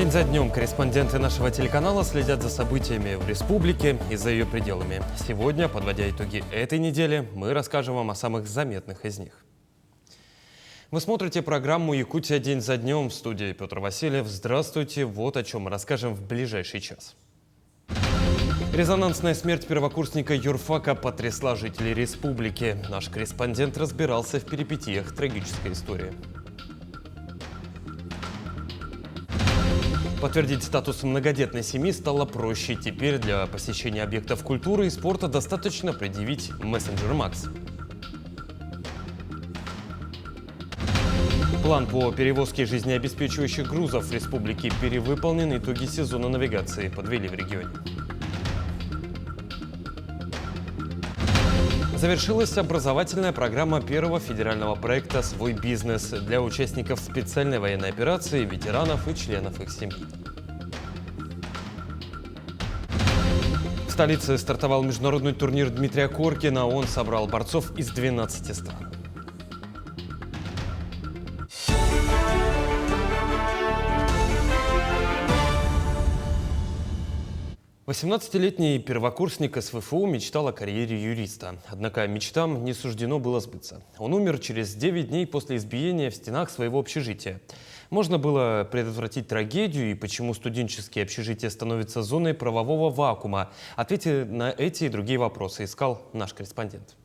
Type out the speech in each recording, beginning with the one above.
День за днем корреспонденты нашего телеканала следят за событиями в республике и за ее пределами. Сегодня, подводя итоги этой недели, мы расскажем вам о самых заметных из них. Вы смотрите программу «Якутия. День за днем». В студии Петр Васильев. Здравствуйте. Вот о чем мы расскажем в ближайший час. Резонансная смерть первокурсника юрфака потрясла жителей республики. Наш корреспондент разбирался в перипетиях трагической истории. Подтвердить статус многодетной семьи стало проще. Теперь для посещения объектов культуры и спорта достаточно предъявить мессенджер Макс. План по перевозке жизнеобеспечивающих грузов в республике перевыполнен. Итоги сезона навигации подвели в регионе. Завершилась образовательная программа первого федерального проекта «Свой бизнес» для участников специальной военной операции, ветеранов и членов их семьи. В столице стартовал международный турнир Дмитрия Коркина. Он собрал борцов из 12 стран. 18-летний первокурсник СВФУ мечтал о карьере юриста. Однако мечтам не суждено было сбыться. Он умер через 9 дней после избиения в стенах своего общежития. Можно было предотвратить трагедию и почему студенческие общежития становятся зоной правового вакуума. Ответы на эти и другие вопросы искал наш корреспондент.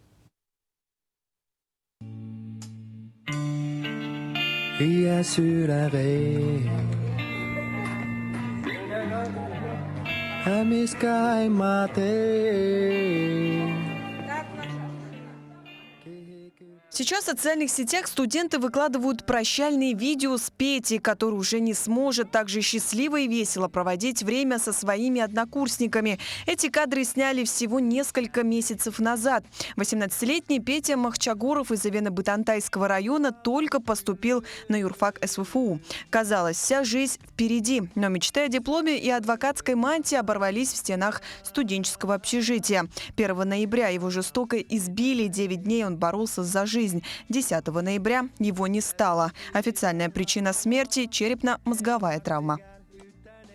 Сейчас в социальных сетях студенты выкладывают прощальные видео с Петей, который уже не сможет так же счастливо и весело проводить время со своими однокурсниками. Эти кадры сняли всего несколько месяцев назад. 18-летний Петя Махчагоров из Авено-Бытантайского района только поступил на юрфак СВФУ. Казалось, вся жизнь впереди, но мечты о дипломе и адвокатской мантии оборвались в стенах студенческого общежития. 1 ноября его жестоко избили, 9 дней он боролся за жизнь. 10 ноября его не стало. Официальная причина смерти – черепно-мозговая травма.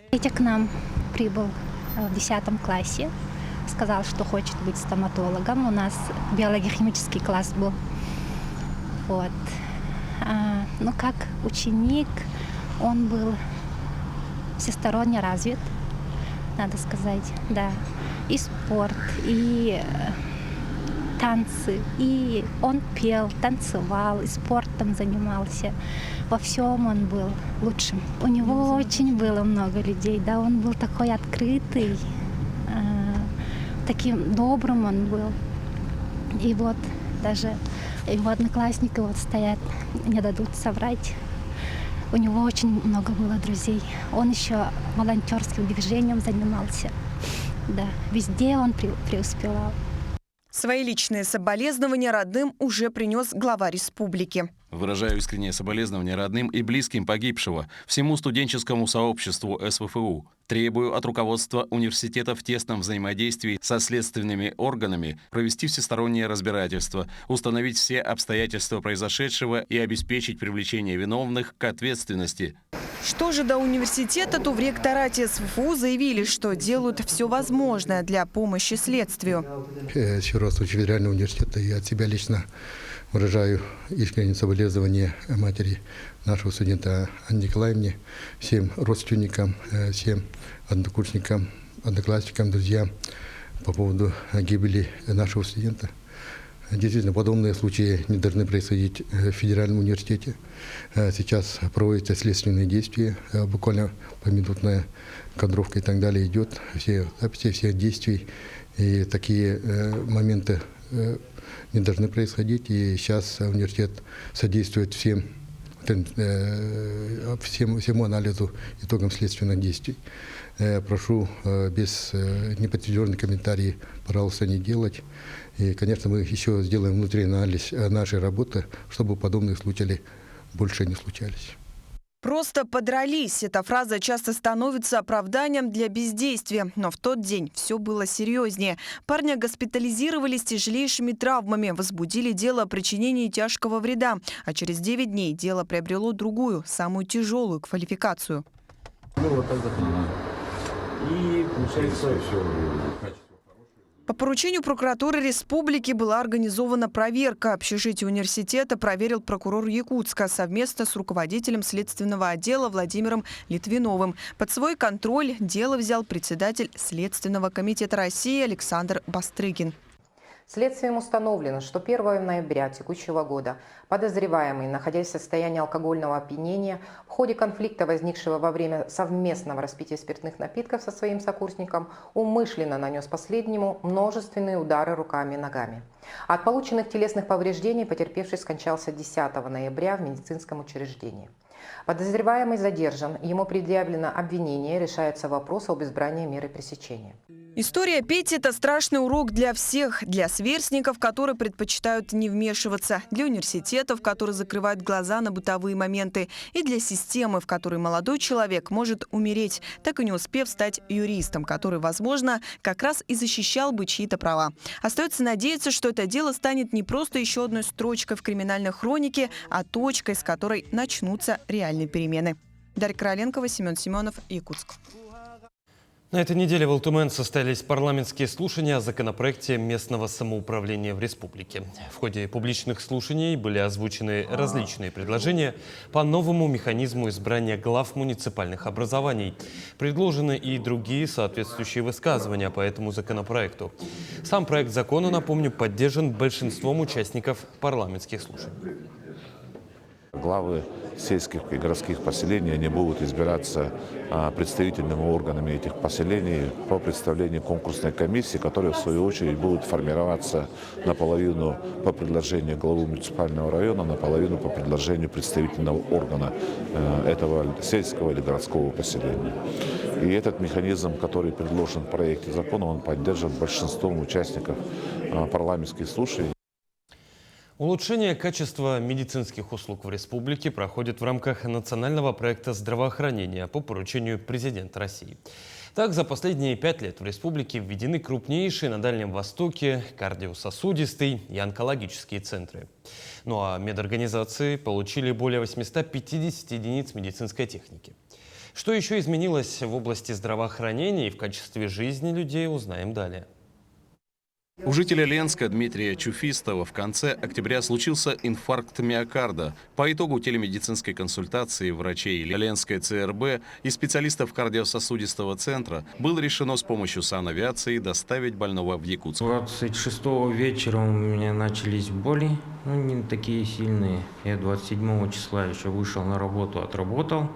Петя к нам прибыл в 10 классе. Сказал, что хочет быть стоматологом. У нас биологохимический класс был. Вот. Ну, как ученик, он был всесторонне развит, надо сказать. Да. И спорт, и танцы, и он пел, танцевал, и спортом занимался. Во всем он был лучшим. У него очень было много людей, да, он был такой открытый, таким добрым он был. И вот даже его одноклассники вот стоят, не дадут соврать. У него очень много было друзей. Он еще волонтерским движением занимался. Да, везде он преуспевал. Свои личные соболезнования родным уже принес глава республики. Выражаю искреннее соболезнование родным и близким погибшего, всему студенческому сообществу СВФУ. Требую от руководства университета в тесном взаимодействии со следственными органами провести всестороннее разбирательство, установить все обстоятельства произошедшего и обеспечить привлечение виновных к ответственности. Что же до университета, то в ректорате СВФУ заявили, что делают все возможное для помощи следствию. Еще раз очень федерального университета и от себя лично выражаю искреннее соболезнование матери нашего студента Анне Николаевне, всем родственникам, всем однокурсникам, одноклассникам, друзьям по поводу гибели нашего студента. Действительно, подобные случаи не должны происходить в федеральном университете. Сейчас проводятся следственные действия, буквально поминутная кадровка и так далее идет, все записи всех действий. И такие моменты не должны происходить. И сейчас университет содействует всему анализу итогам следственных действий. Прошу без неподтвержденных комментариев, пожалуйста, не делать. И, конечно, мы еще сделаем внутренний анализ нашей работы, чтобы подобные случаи больше не случались. Просто подрались. Эта фраза часто становится оправданием для бездействия. Но в тот день все было серьезнее. Парня госпитализировали с тяжелейшими травмами, возбудили дело о причинении тяжкого вреда. А через 9 дней дело приобрело другую, самую тяжелую квалификацию. Ну, вот так закрываем. И получается все. По поручению прокуратуры республики была организована проверка. Общежитие университета проверил прокурор Якутска совместно с руководителем следственного отдела Владимиром Литвиновым. Под свой контроль дело взял председатель Следственного комитета России Александр Бастрыкин. Следствием установлено, что 1 ноября текущего года подозреваемый, находясь в состоянии алкогольного опьянения, в ходе конфликта, возникшего во время совместного распития спиртных напитков со своим сокурсником, умышленно нанес последнему множественные удары руками и ногами. От полученных телесных повреждений потерпевший скончался 10 ноября в медицинском учреждении. Подозреваемый задержан, ему предъявлено обвинение, решается вопрос об избрании меры пресечения. История Пети – это страшный урок для всех. Для сверстников, которые предпочитают не вмешиваться, для университетов, которые закрывают глаза на бытовые моменты, и для системы, в которой молодой человек может умереть, так и не успев стать юристом, который, возможно, как раз и защищал бы чьи-то права. Остается надеяться, что это дело станет не просто еще одной строчкой в криминальной хронике, а точкой, с которой начнутся реальные перемены. Дарья Короленкова, Семен Семенов, Якутск. На этой неделе в Алтумен состоялись парламентские слушания о законопроекте местного самоуправления в республике. В ходе публичных слушаний были озвучены различные предложения по новому механизму избрания глав муниципальных образований. Предложены и другие соответствующие высказывания по этому законопроекту. Сам проект закона, напомню, поддержан большинством участников парламентских слушаний. Главы сельских и городских поселений они будут избираться представительными органами этих поселений по представлению конкурсной комиссии, которая в свою очередь будет формироваться наполовину по предложению главы муниципального района, наполовину по предложению представительного органа этого сельского или городского поселения. И этот механизм, который предложен в проекте закона, он поддержан большинством участников парламентских слушаний. Улучшение качества медицинских услуг в республике проходит в рамках национального проекта здравоохранения по поручению президента России. Так, за последние 5 лет в республике введены крупнейшие на Дальнем Востоке кардиососудистые и онкологические центры. Ну а медорганизации получили более 850 единиц медицинской техники. Что еще изменилось в области здравоохранения и в качестве жизни людей, узнаем далее. У жителя Ленска Дмитрия Чуфистова в конце октября случился инфаркт миокарда. По итогу телемедицинской консультации врачей Ленской ЦРБ и специалистов кардиососудистого центра было решено с помощью санавиации доставить больного в Якутск. 26 вечера у меня начались боли, но не такие сильные. Я 27 числа еще вышел на работу, отработал.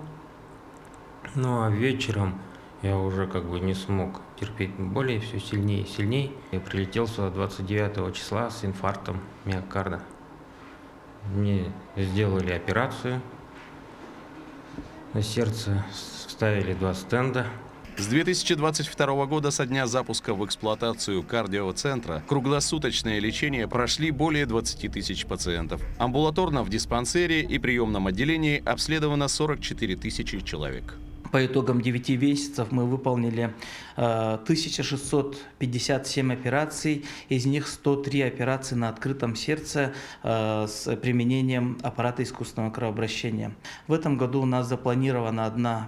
Ну а вечером я уже не смог терпеть боли, все сильнее и сильнее. Я прилетел сюда 29 числа с инфарктом миокарда. Мне сделали операцию. На сердце ставили 2 стенда. С 2022 года, со дня запуска в эксплуатацию кардиоцентра, круглосуточное лечение прошли более 20 тысяч пациентов. Амбулаторно в диспансере и приемном отделении обследовано 44 тысячи человек. По итогам 9 месяцев мы выполнили 1657 операций, из них 103 операции на открытом сердце с применением аппарата искусственного кровообращения. В этом году у нас запланирована 1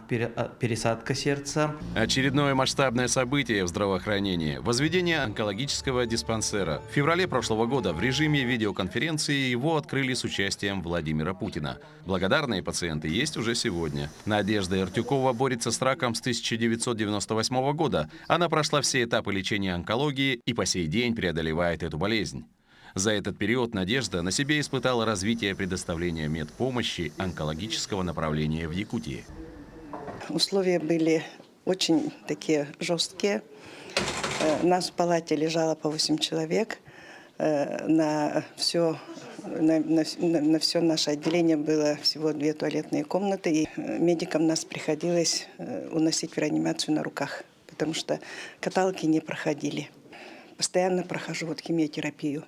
пересадка сердца. Очередное масштабное событие в здравоохранении – возведение онкологического диспансера. В феврале прошлого года в режиме видеоконференции его открыли с участием Владимира Путина. Благодарные пациенты есть уже сегодня. Надежда Иртюкова борется с раком с 1998 года. Она прошла все этапы лечения онкологии и по сей день преодолевает эту болезнь. За этот период Надежда на себе испытала развитие предоставления медпомощи онкологического направления в Якутии. Условия были очень такие жесткие. Нас в палате лежало по 8 человек. На все наше отделение было всего 2 туалетные комнаты. И медикам нас приходилось уносить в реанимацию на руках, потому что каталки не проходили. Постоянно прохожу химиотерапию.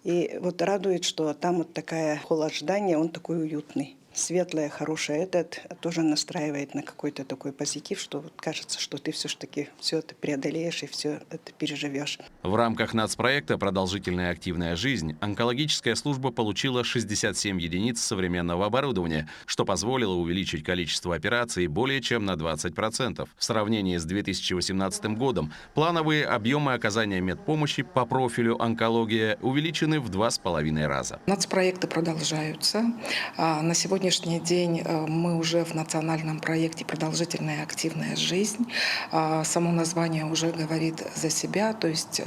И радует, что там такая холл ожидания, он такой уютный. светлое, хорошее. Это тоже настраивает на какой-то такой позитив, что вот кажется, что ты все-таки все это преодолеешь и все это переживешь. В рамках нацпроекта «Продолжительная активная жизнь» онкологическая служба получила 67 единиц современного оборудования, что позволило увеличить количество операций более чем на 20%. В сравнении с 2018 годом плановые объемы оказания медпомощи по профилю онкология увеличены в 2,5 раза. Нацпроекты продолжаются. На сегодняшний день мы уже в национальном проекте «Продолжительная активная жизнь». Само название уже говорит за себя, то есть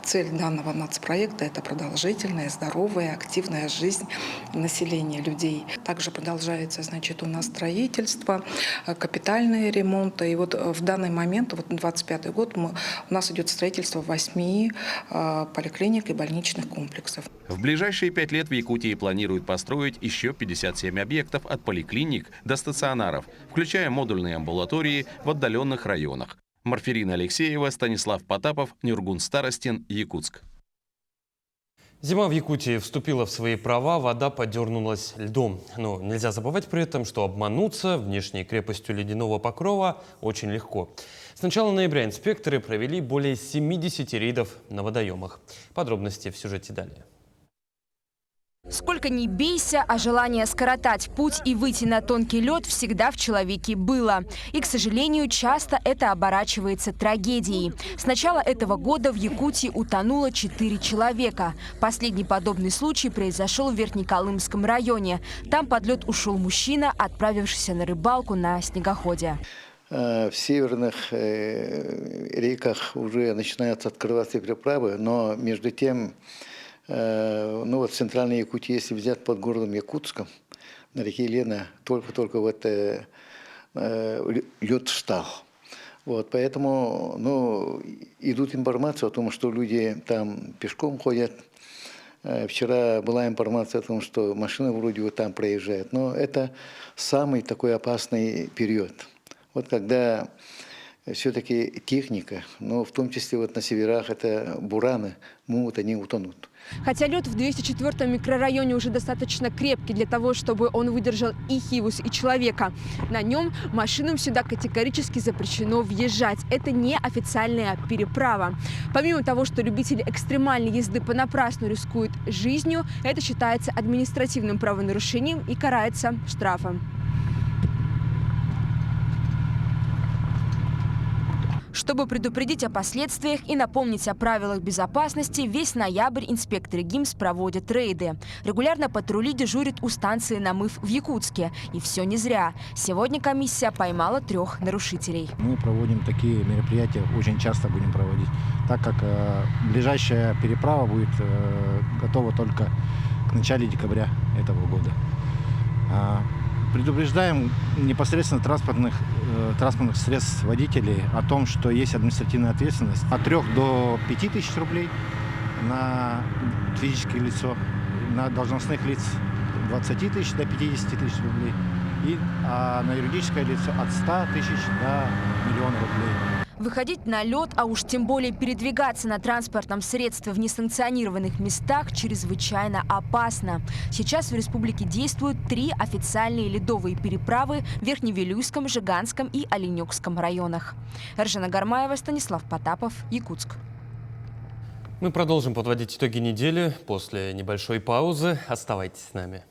цель данного нацпроекта – это продолжительная, здоровая, активная жизнь населения людей. Также продолжается, значит, у нас строительство, капитальные ремонты. И вот в данный момент, вот 2025 год, у нас идет строительство 8 поликлиник и больничных комплексов. В ближайшие 5 лет в Якутии планируют построить еще 57 объектов от поликлиник до стационаров, включая модульные амбулатории в отдаленных районах. Марферина Алексеева, Станислав Потапов, Нюргун Старостин, Якутск. Зима в Якутии вступила в свои права, вода подернулась льдом. Но нельзя забывать при этом, что обмануться внешней крепостью ледяного покрова очень легко. С начала ноября инспекторы провели более 70 рейдов на водоемах. Подробности в сюжете далее. Сколько ни бейся, а желание скоротать путь и выйти на тонкий лед всегда в человеке было. И, к сожалению, часто это оборачивается трагедией. С начала этого года в Якутии утонуло 4 человека. Последний подобный случай произошел в Верхнеколымском районе. Там под лед ушел мужчина, отправившийся на рыбалку на снегоходе. В северных реках уже начинаются открываться переправы, но между тем, ну вот в центральной Якутии, если взять под городом Якутском, на реке Лена, только вот лед встал. Вот, поэтому, ну, идут информации о том, что люди там пешком ходят. Вчера была информация о том, что машины вроде вот там проезжают. Но это самый такой опасный период. Вот когда все-таки техника, но в том числе вот на северах это бураны, могут они утонут. Хотя лед в 204-м микрорайоне уже достаточно крепкий для того, чтобы он выдержал и хивус, и человека. На нем машинам сюда категорически запрещено въезжать. Это не официальная переправа. Помимо того, что любители экстремальной езды понапрасну рискуют жизнью, это считается административным правонарушением и карается штрафом. Чтобы предупредить о последствиях и напомнить о правилах безопасности, весь ноябрь инспекторы ГИМС проводят рейды. Регулярно патрули дежурят у станции Намыв в Якутске. И все не зря. Сегодня комиссия поймала 3 нарушителей. Мы проводим такие мероприятия, очень часто будем проводить, так как ближайшая переправа будет готова только к началу декабря этого года. Предупреждаем непосредственно транспортных средств водителей о том, что есть административная ответственность от 3 до 5 тысяч рублей на физическое лицо, на должностных лиц 20 тысяч до 50 тысяч рублей, а на юридическое лицо от 100 тысяч до 1 000 000 рублей. Выходить на лед, а уж тем более передвигаться на транспортном средстве в несанкционированных местах чрезвычайно опасно. Сейчас в республике действуют 3 официальные ледовые переправы в Верхневилюйском, Жиганском и Оленёкском районах. Эржена Гармаева, Станислав Потапов, Якутск. Мы продолжим подводить итоги недели после небольшой паузы. Оставайтесь с нами.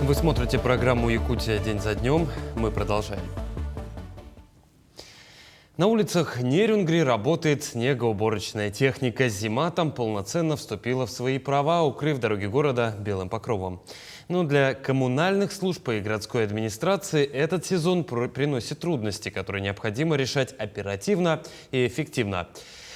Вы смотрите программу «Якутия. День за днем». Мы продолжаем. На улицах Нерюнгри работает снегоуборочная техника. Зима там полноценно вступила в свои права, укрыв дороги города белым покровом. Но для коммунальных служб и городской администрации этот сезон приносит трудности, которые необходимо решать оперативно и эффективно.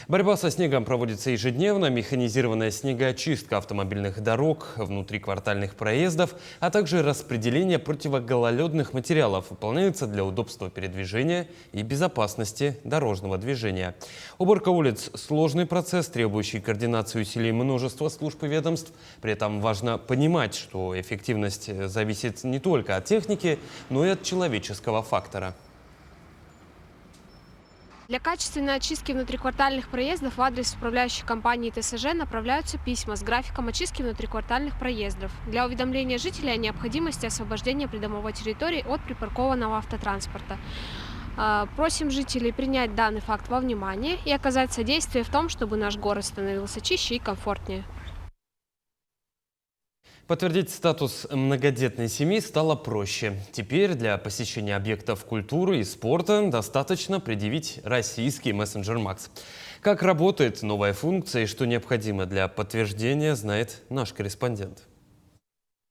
Борьба со снегом проводится ежедневно. Механизированная снегоочистка автомобильных дорог, внутриквартальных проездов, а также распределение противогололедных материалов выполняется для удобства передвижения и безопасности дорожного движения. Уборка улиц – сложный процесс, требующий координации усилий множества служб и ведомств. При этом важно понимать, что эффективность зависит не только от техники, но и от человеческого фактора. Для качественной очистки внутриквартальных проездов в адрес управляющей компании ТСЖ направляются письма с графиком очистки внутриквартальных проездов для уведомления жителей о необходимости освобождения придомовой территории от припаркованного автотранспорта. Просим жителей принять данный факт во внимание и оказать содействие в том, чтобы наш город становился чище и комфортнее. Подтвердить статус многодетной семьи стало проще. Теперь для посещения объектов культуры и спорта достаточно предъявить российский мессенджер Макс. Как работает новая функция и что необходимо для подтверждения, знает наш корреспондент.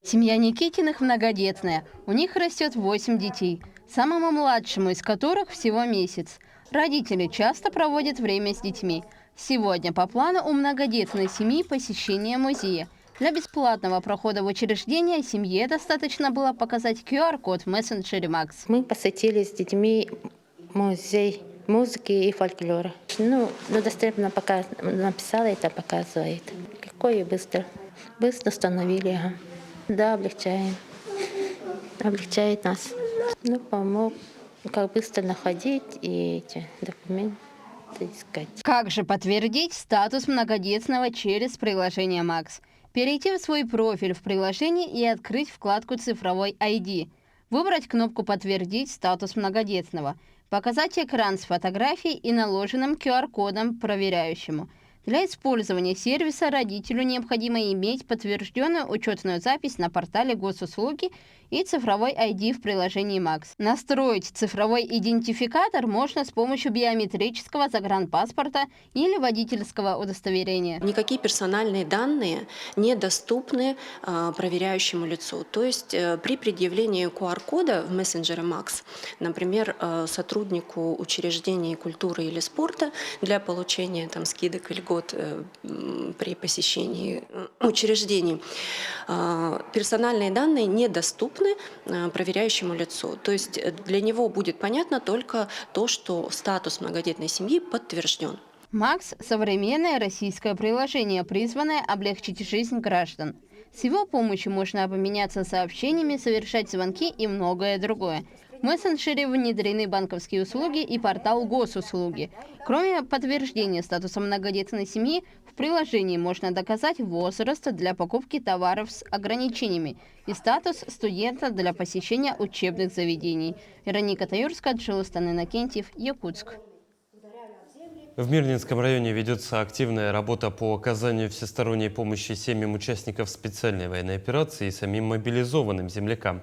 Семья Никитиных многодетная. У них растет 8 детей, самому младшему из которых всего месяц. Родители часто проводят время с детьми. Сегодня по плану у многодетной семьи посещение музея. Для бесплатного прохода в учреждение семье достаточно было показать QR-код в мессенджере Макс. Мы посетили с детьми музей музыки и фольклора. Доступно пока написала, это показывает. Легко и быстро. Быстро установили. Да, облегчаем. Облегчает нас. Помог, как быстро находить и эти документы искать. Как же подтвердить статус многодетного через приложение Макс? Перейти в свой профиль в приложении и открыть вкладку «Цифровой ID». Выбрать кнопку «Подтвердить статус многодетного». Показать экран с фотографией и наложенным QR-кодом проверяющему. Для использования сервиса родителю необходимо иметь подтвержденную учетную запись на портале госуслуги и цифровой ID в приложении Макс. Настроить цифровой идентификатор можно с помощью биометрического загранпаспорта или водительского удостоверения. Никакие персональные данные недоступны проверяющему лицу. То есть при предъявлении QR-кода в мессенджере Макс, например, сотруднику учреждений культуры или спорта для получения скидок и льгот при посещении учреждений, персональные данные недоступны проверяющему лицу. То есть для него будет понятно только то, что статус многодетной семьи подтвержден. Макс – современное российское приложение, призванное облегчить жизнь граждан. С его помощью можно обменяться сообщениями, совершать звонки и многое другое. В мессенджере внедрены банковские услуги и портал госуслуги. Кроме подтверждения статуса многодетной семьи, в приложении можно доказать возраст для покупки товаров с ограничениями и статус студента для посещения учебных заведений. Вероника Таюрская, Джилстан Иннокентьев, Якутск. В Мирнинском районе ведется активная работа по оказанию всесторонней помощи семьям участников специальной военной операции и самим мобилизованным землякам.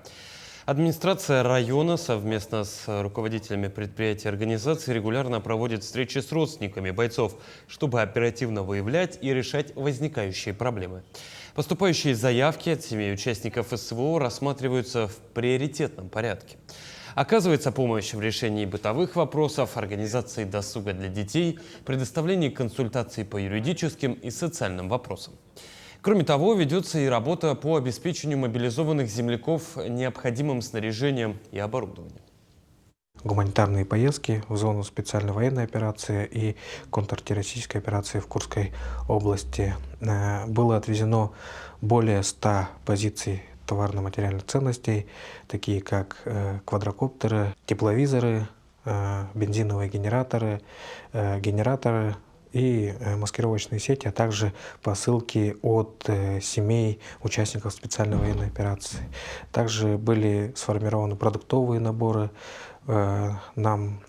Администрация района совместно с руководителями предприятий и организаций регулярно проводит встречи с родственниками бойцов, чтобы оперативно выявлять и решать возникающие проблемы. Поступающие заявки от семей участников СВО рассматриваются в приоритетном порядке. Оказывается помощь в решении бытовых вопросов, организации досуга для детей, предоставлении консультаций по юридическим и социальным вопросам. Кроме того, ведется и работа по обеспечению мобилизованных земляков необходимым снаряжением и оборудованием. Гуманитарные поездки в зону специальной военной операции и контртеррористической операции в Курской области. Было отвезено более 100 позиций товарно-материальных ценностей, такие как квадрокоптеры, тепловизоры, бензиновые генераторы, и маскировочные сети, а также посылки от семей участников специальной военной операции. Также были сформированы продуктовые наборы. Нам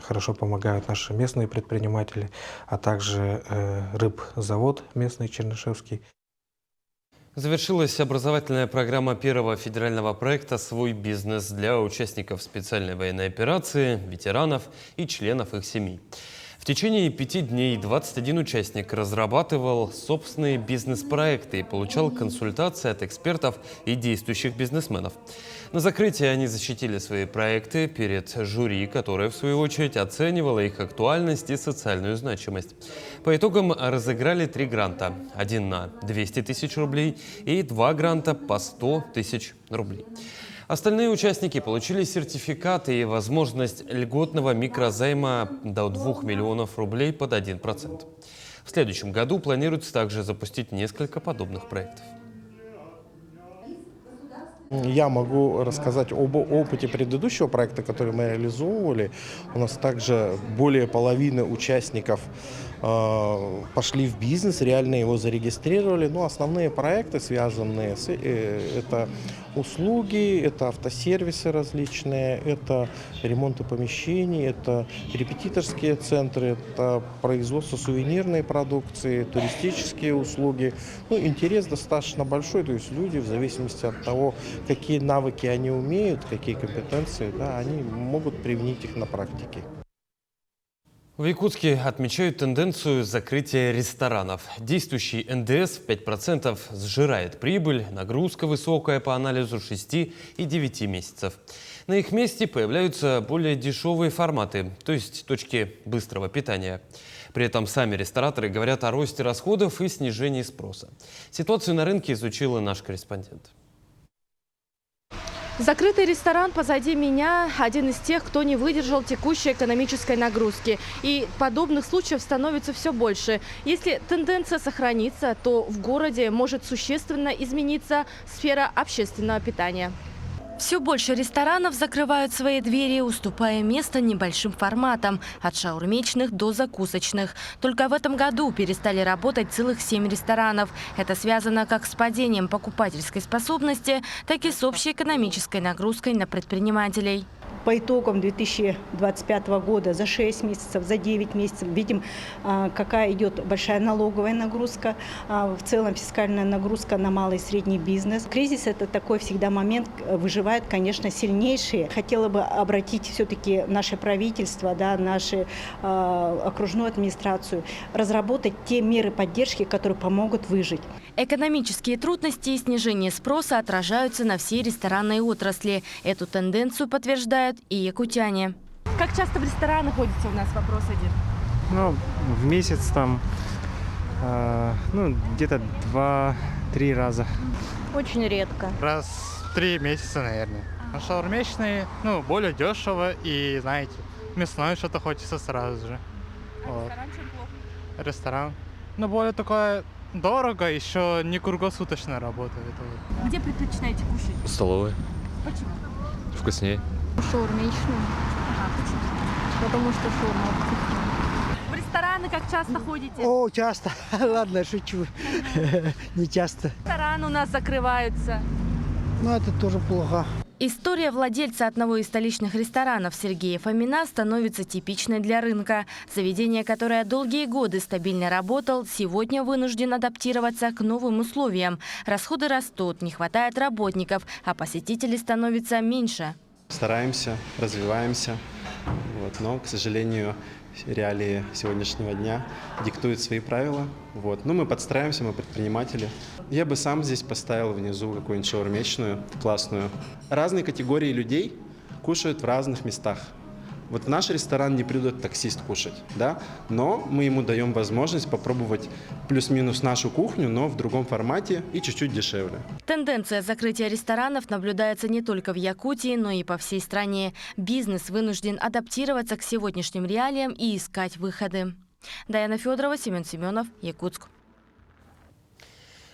хорошо помогают наши местные предприниматели, а также рыбзавод местный Чернышевский. Завершилась образовательная программа первого федерального проекта «Свой бизнес» для участников специальной военной операции, ветеранов и членов их семей. В течение 5 дней 21 участник разрабатывал собственные бизнес-проекты и получал консультации от экспертов и действующих бизнесменов. На закрытии они защитили свои проекты перед жюри, которое, в свою очередь, оценивало их актуальность и социальную значимость. По итогам разыграли 3 гранта. Один на 200 тысяч рублей и 2 гранта по 100 тысяч рублей. Остальные участники получили сертификаты и возможность льготного микрозайма до 2 миллионов рублей под 1%. В следующем году планируется также запустить несколько подобных проектов. Я могу рассказать об опыте предыдущего проекта, который мы реализовывали. У нас также более половины участников пошли в бизнес, реально его зарегистрировали. Но основные проекты, связанные с это услуги, это автосервисы различные, это ремонты помещений, это репетиторские центры, это производство сувенирной продукции, туристические услуги. Ну, интерес достаточно большой, то есть люди в зависимости от того, какие навыки они умеют, какие компетенции, да, они могут применить их на практике. В Якутске отмечают тенденцию закрытия ресторанов. Действующий НДС в 5% сжирает прибыль, нагрузка высокая по анализу 6 и 9 месяцев. На их месте появляются более дешевые форматы, то есть точки быстрого питания. При этом сами рестораторы говорят о росте расходов и снижении спроса. Ситуацию на рынке изучил наш корреспондент. Закрытый ресторан позади меня – один из тех, кто не выдержал текущей экономической нагрузки. И подобных случаев становится все больше. Если тенденция сохранится, то в городе может существенно измениться сфера общественного питания. Все больше ресторанов закрывают свои двери, уступая место небольшим форматам – от шаурмечных до закусочных. Только в этом году перестали работать целых 7 ресторанов. Это связано как с падением покупательской способности, так и с общей экономической нагрузкой на предпринимателей. По итогам 2025 года за 6 месяцев, за 9 месяцев видим, какая идет большая налоговая нагрузка, в целом фискальная нагрузка на малый и средний бизнес. Кризис – это такой всегда момент, выживает, конечно, сильнейшие. Хотела бы обратить все-таки наше правительство, да, нашу окружную администрацию, разработать те меры поддержки, которые помогут выжить. Экономические трудности и снижение спроса отражаются на всей ресторанной отрасли. Эту тенденцию подтверждают и якутяне. Как часто в рестораны ходите, у нас вопрос один? Ну, в месяц там, где-то 2-3 раза. Очень редко. Раз в 3 месяца, наверное. А шаурмечные, более дешево и, знаете, мясное что-то хочется сразу же. А вот. Ресторан чем плохо? Ресторан. Более такое дорого, еще не круглосуточно работает. Где предпочитаете кушать? В столовой. Почему? Вкуснее. Шаурмечную. Ага, почему? Потому что шаурма вкусная. В рестораны как часто ходите? О, часто. Ладно, шучу. Не часто. Рестораны у нас закрываются. Это тоже плохо. История владельца одного из столичных ресторанов Сергея Фомина становится типичной для рынка. Заведение, которое долгие годы стабильно работал, сегодня вынужден адаптироваться к новым условиям. Расходы растут, не хватает работников, а посетителей становится меньше. Стараемся, развиваемся, но, к сожалению, реалии сегодняшнего дня диктуют свои правила. Но мы подстраиваемся, мы предприниматели. Я бы сам здесь поставил внизу какую-нибудь шаурмечную, классную. Разные категории людей кушают в разных местах. В наш ресторан не придет таксист кушать, да? Но мы ему даем возможность попробовать плюс-минус нашу кухню, но в другом формате и чуть-чуть дешевле. Тенденция закрытия ресторанов наблюдается не только в Якутии, но и по всей стране. Бизнес вынужден адаптироваться к сегодняшним реалиям и искать выходы. Даяна Федорова, Семен Семенов, Якутск.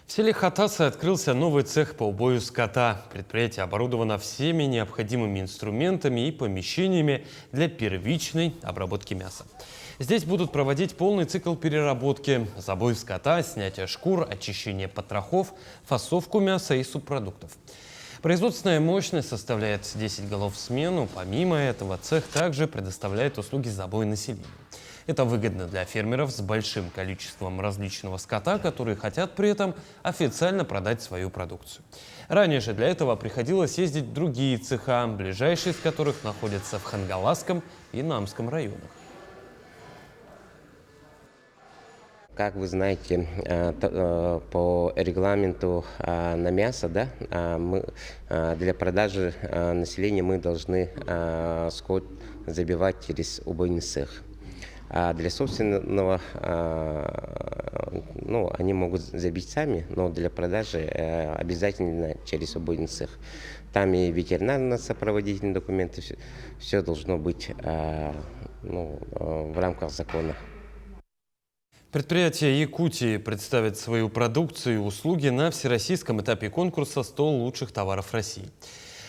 В селе Хатасы открылся новый цех по убою скота. Предприятие оборудовано всеми необходимыми инструментами и помещениями для первичной обработки мяса. Здесь будут проводить полный цикл переработки: забой скота, снятие шкур, очищение потрохов, фасовку мяса и субпродуктов. Производственная мощность составляет 10 голов в смену. Помимо этого, цех также предоставляет услуги забоя населения. Это выгодно для фермеров с большим количеством различного скота, которые хотят при этом официально продать свою продукцию. Ранее же для этого приходилось ездить в другие цеха, ближайшие из которых находятся в Хангаласском и Намском районах. Как вы знаете, по регламенту на мясо, да, для продажи населения мы должны скот забивать через убойный цех. А для собственного, они могут забить сами, но для продажи обязательно через убойный цех. Там и ветеринарно-сопроводительные документы, все должно быть в рамках закона. Предприятие Якутии представит свою продукцию и услуги на всероссийском этапе конкурса «100 лучших товаров России».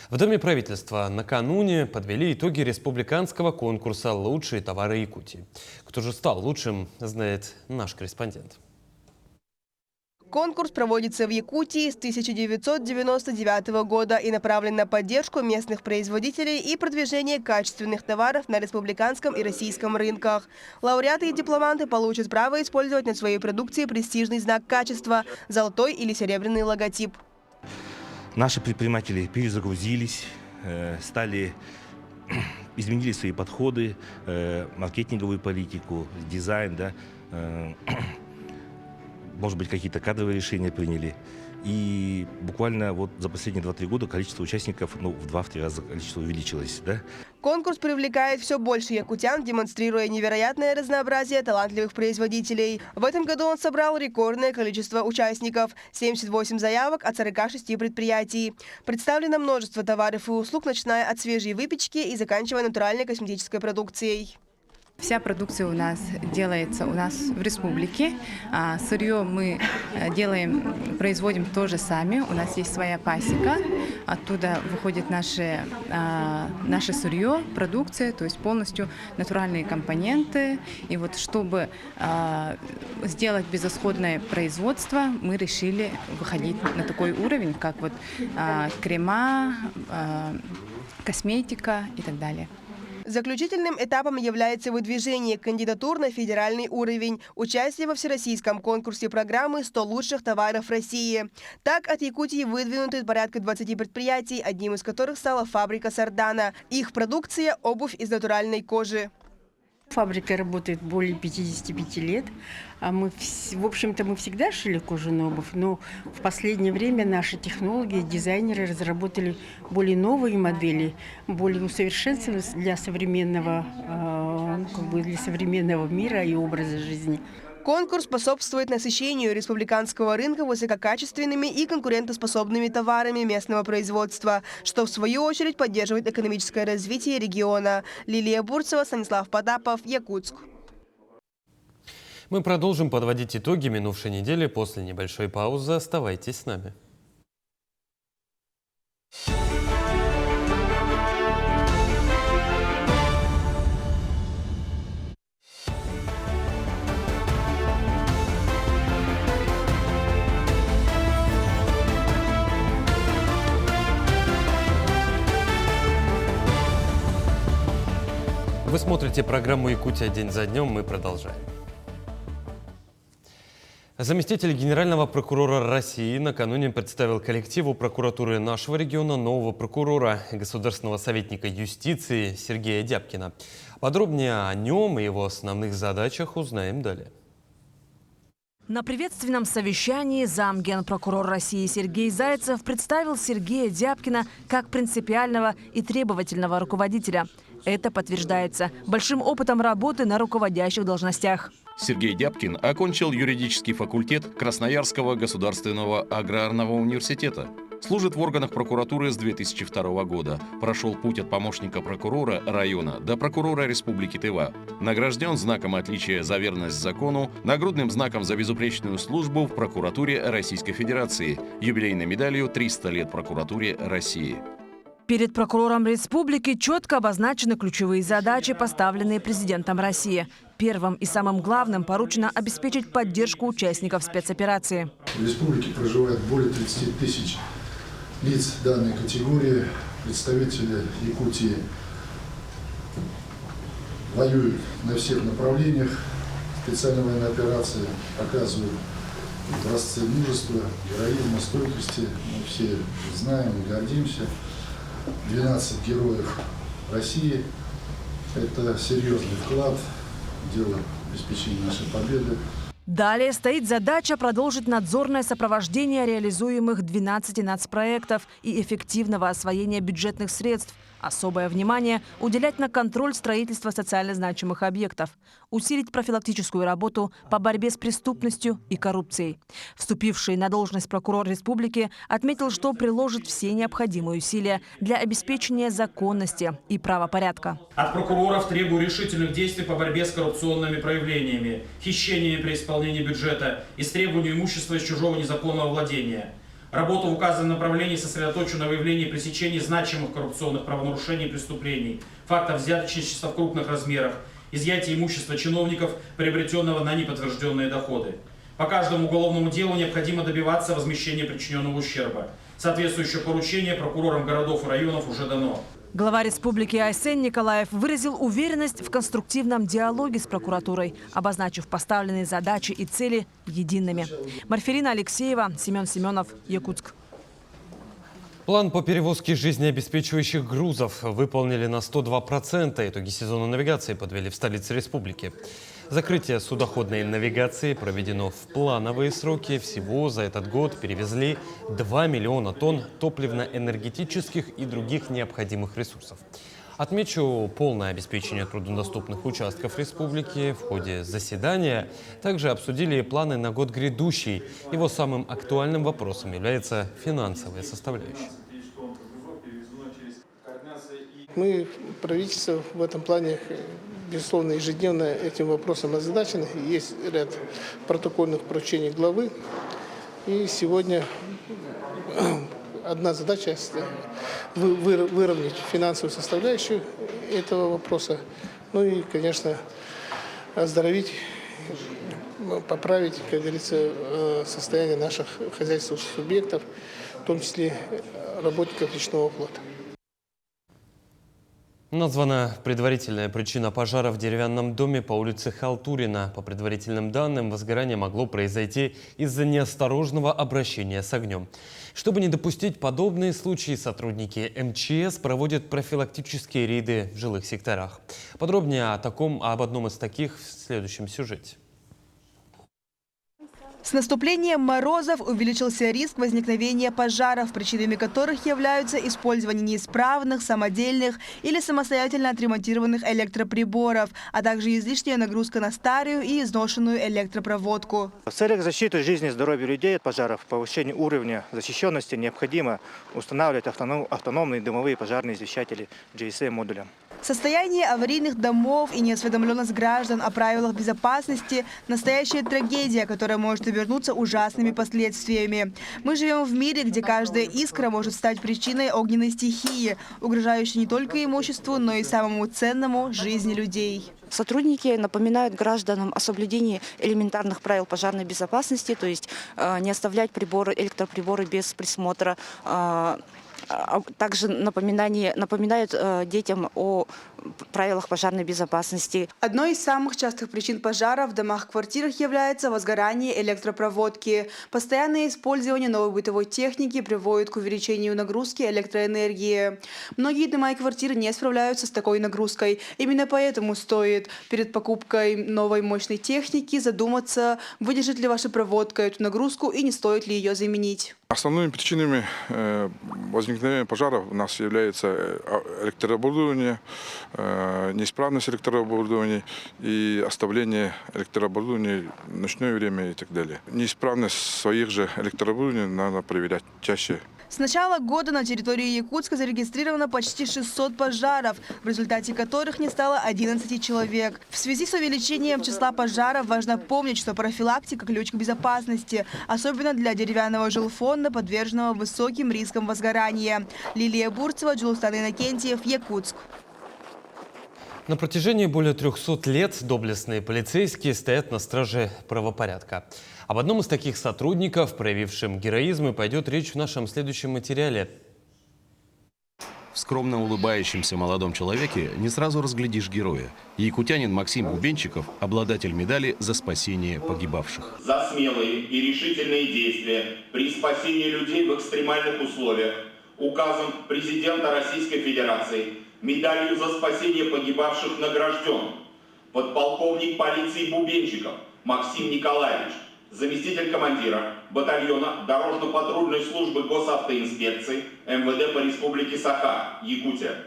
В Доме правительства накануне подвели итоги республиканского конкурса «Лучшие товары Якутии». Кто же стал лучшим, знает наш корреспондент. Конкурс проводится в Якутии с 1999 года и направлен на поддержку местных производителей и продвижение качественных товаров на республиканском и российском рынках. Лауреаты и дипломанты получат право использовать на своей продукции престижный знак качества – золотой или серебряный логотип. Наши предприниматели перезагрузились, изменили свои подходы, маркетинговую политику, дизайн, да, может быть, какие-то кадровые решения приняли. И буквально вот за последние 2-3 года количество участников в 2-3 раза количество увеличилось. Да? Конкурс привлекает все больше якутян, демонстрируя невероятное разнообразие талантливых производителей. В этом году он собрал рекордное количество участников – 78 заявок от 46 предприятий. Представлено множество товаров и услуг, начиная от свежей выпечки и заканчивая натуральной косметической продукцией. Вся продукция у нас делается в республике. Сырье мы производим тоже сами. У нас есть своя пасека. Оттуда выходит наше сырье, продукция, то есть полностью натуральные компоненты. И вот чтобы сделать безотходное производство, мы решили выходить на такой уровень, как вот крема, косметика и так далее. Заключительным этапом является выдвижение кандидатур на федеральный уровень, участие во всероссийском конкурсе программы «100 лучших товаров России». Так, от Якутии выдвинуты порядка 20 предприятий, одним из которых стала фабрика «Сардана». Их продукция – обувь из натуральной кожи. Фабрика работает более 55 лет. В общем-то, мы всегда шили кожаную обувь, но в последнее время наши технологи, дизайнеры разработали более новые модели, более усовершенствованные для современного мира и образа жизни. Конкурс способствует насыщению республиканского рынка высококачественными и конкурентоспособными товарами местного производства, что в свою очередь поддерживает экономическое развитие региона. Лилия Бурцева, Станислав Потапов, Якутск. Мы продолжим подводить итоги минувшей недели после небольшой паузы. Оставайтесь с нами. Вы смотрите программу «Якутия. День за днем». Мы продолжаем. Заместитель генерального прокурора России накануне представил коллективу прокуратуры нашего региона нового прокурора, государственного советника юстиции Сергея Дябкина. Подробнее о нем и его основных задачах узнаем далее. На приветственном совещании замгенпрокурор России Сергей Зайцев представил Сергея Дябкина как принципиального и требовательного руководителя. Это подтверждается большим опытом работы на руководящих должностях. Сергей Дябкин окончил юридический факультет Красноярского государственного аграрного университета. Служит в органах прокуратуры с 2002 года. Прошел путь от помощника прокурора района до прокурора Республики Тыва. Награжден знаком отличия за верность закону, нагрудным знаком за безупречную службу в прокуратуре Российской Федерации, юбилейной медалью «300 лет прокуратуре России». Перед прокурором республики четко обозначены ключевые задачи, поставленные президентом России. Первым и самым главным поручено обеспечить поддержку участников спецоперации. В республике проживает более 30 тысяч лиц данной категории. Представители Якутии воюют на всех направлениях. Специальная военная операция показывает образцы мужества, героизма, стойкости. Мы все знаем и гордимся. 12 героев России – это серьезный вклад в дело обеспечения нашей победы. Далее стоит задача продолжить надзорное сопровождение реализуемых 12 нацпроектов и эффективного освоения бюджетных средств. Особое внимание уделять на контроль строительства социально значимых объектов, усилить профилактическую работу по борьбе с преступностью и коррупцией. Вступивший на должность прокурор республики отметил, что приложит все необходимые усилия для обеспечения законности и правопорядка. От прокуроров требую решительных действий по борьбе с коррупционными проявлениями, хищениями при исполнении бюджета, истребованию имущества из чужого незаконного владения. Работу в указанном направлении сосредоточу на выявлении и пресечении значимых коррупционных правонарушений и преступлений, фактов взяточничества в крупных размерах, изъятия имущества чиновников, приобретенного на неподтвержденные доходы. По каждому уголовному делу необходимо добиваться возмещения причиненного ущерба. Соответствующее поручение прокурорам городов и районов уже дано. Глава республики Айсен Николаев выразил уверенность в конструктивном диалоге с прокуратурой, обозначив поставленные задачи и цели едиными. Марферина Алексеева, Семен Семенов, Якутск. План по перевозке жизнеобеспечивающих грузов выполнили на 102%. Итоги сезона навигации подвели в столице республики. Закрытие судоходной навигации проведено в плановые сроки. Всего за этот год перевезли 2 миллиона тонн топливно-энергетических и других необходимых ресурсов. Отмечу полное обеспечение труднодоступных участков республики. В ходе заседания также обсудили планы на год грядущий. Его самым актуальным вопросом является финансовая составляющая. Мы, правительство, в этом плане, безусловно, ежедневно этим вопросом озадачены. Есть ряд протокольных поручений главы. И сегодня одна задача – выровнять финансовую составляющую этого вопроса. Ну и, конечно, оздоровить, поправить, как говорится, состояние наших хозяйственных субъектов, в том числе работников речного флота. Названа предварительная причина пожара в деревянном доме по улице Халтурина. По предварительным данным, возгорание могло произойти из-за неосторожного обращения с огнем. Чтобы не допустить подобные случаи, сотрудники МЧС проводят профилактические рейды в жилых секторах. Подробнее об одном из таких в следующем сюжете. С наступлением морозов увеличился риск возникновения пожаров, причинами которых являются использование неисправных, самодельных или самостоятельно отремонтированных электроприборов, а также излишняя нагрузка на старую и изношенную электропроводку. В целях защиты жизни и здоровья людей от пожаров, повышения уровня защищенности необходимо устанавливать автономные дымовые пожарные извещатели GSM-модуля. Состояние аварийных домов и неосведомленность граждан о правилах безопасности – настоящая трагедия, которая может обернуться ужасными последствиями. Мы живем в мире, где каждая искра может стать причиной огненной стихии, угрожающей не только имуществу, но и самому ценному – жизни людей. Сотрудники напоминают гражданам о соблюдении элементарных правил пожарной безопасности, то есть не оставлять электроприборы без присмотра. Также напоминают детям о правилах пожарной безопасности. Одной из самых частых причин пожаров в домах-квартирах является возгорание электропроводки. Постоянное использование новой бытовой техники приводит к увеличению нагрузки электроэнергии. Многие дома и квартиры не справляются с такой нагрузкой. Именно поэтому стоит перед покупкой новой мощной техники задуматься, выдержит ли ваша проводка эту нагрузку и не стоит ли ее заменить. Основными причинами возникновения пожаров у нас является электрооборудование, неисправность электрооборудования и оставление электрооборудования в ночное время и так далее. Неисправность своих же электрооборудований надо проверять чаще. С начала года на территории Якутска зарегистрировано почти 600 пожаров, в результате которых не стало 11 человек. В связи с увеличением числа пожаров важно помнить, что профилактика – ключ к безопасности, особенно для деревянного жилфонда, подверженного высоким рискам возгорания. Лилия Бурцева, Джулстан Иннокентьев, Якутск. На протяжении более 300 лет доблестные полицейские стоят на страже правопорядка. Об одном из таких сотрудников, проявившем героизм, и пойдет речь в нашем следующем материале. В скромно улыбающемся молодом человеке не сразу разглядишь героя. Якутянин Максим Бубенчиков – обладатель медали за спасение погибавших. За смелые и решительные действия при спасении людей в экстремальных условиях указом президента Российской Федерации медалью за спасение погибавших награжден подполковник полиции Бубенчиков Максим Николаевич, заместитель командира батальона дорожно-патрульной службы госавтоинспекции МВД по республике Саха, Якутия.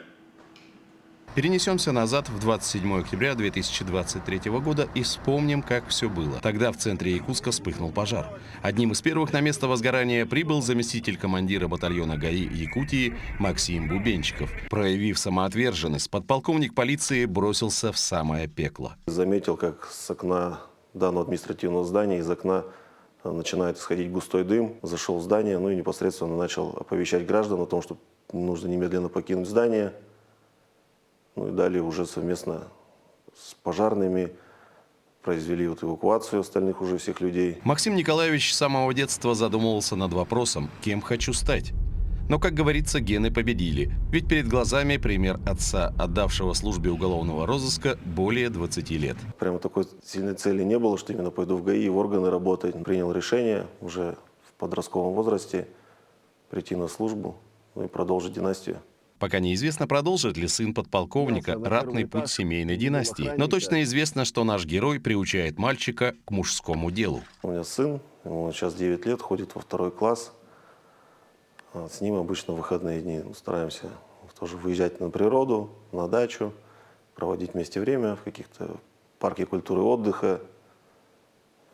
Перенесемся назад в 27 октября 2023 года и вспомним, как все было. Тогда в центре Якутска вспыхнул пожар. Одним из первых на место возгорания прибыл заместитель командира батальона ГАИ Якутии Максим Бубенчиков. Проявив самоотверженность, подполковник полиции бросился в самое пекло. Заметил, как с окна данного административного здания, из окна начинает исходить густой дым. Зашел в здание, и непосредственно начал оповещать граждан о том, что нужно немедленно покинуть здание. И далее уже совместно с пожарными произвели эвакуацию остальных уже всех людей. Максим Николаевич с самого детства задумывался над вопросом, кем хочу стать. Но, как говорится, гены победили. Ведь перед глазами пример отца, отдавшего службе уголовного розыска более 20 лет. Прямо такой сильной цели не было, что именно пойду в ГАИ, в органы работать. Принял решение уже в подростковом возрасте прийти на службу и продолжить династию. Пока неизвестно, продолжит ли сын подполковника ратный путь семейной династии. Но точно известно, что наш герой приучает мальчика к мужскому делу. У меня сын, ему сейчас 9 лет, ходит во 2 класс. С ним обычно в выходные дни стараемся тоже выезжать на природу, на дачу, проводить вместе время в каких-то парке культуры и отдыха,